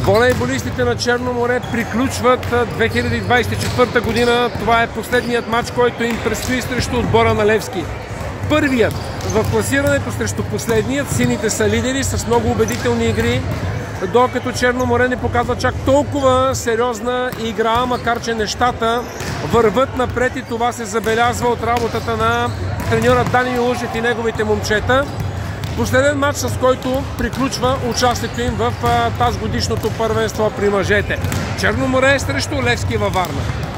Волейболистите на Черно море приключват 2024 година. Това е последният матч, който им предстои срещу отбора на Левски. Първият в класирането срещу последният. Сините са лидери с много убедителни игри, докато Черно море не показва чак толкова сериозна игра, макар че нещата върват напред и това се забелязва от работата на треньора Дани Милушев и неговите момчета. Последен матч, с който приключва участието им в тазгодишното първенство при мъжете. Черно море срещу Левски във Варна.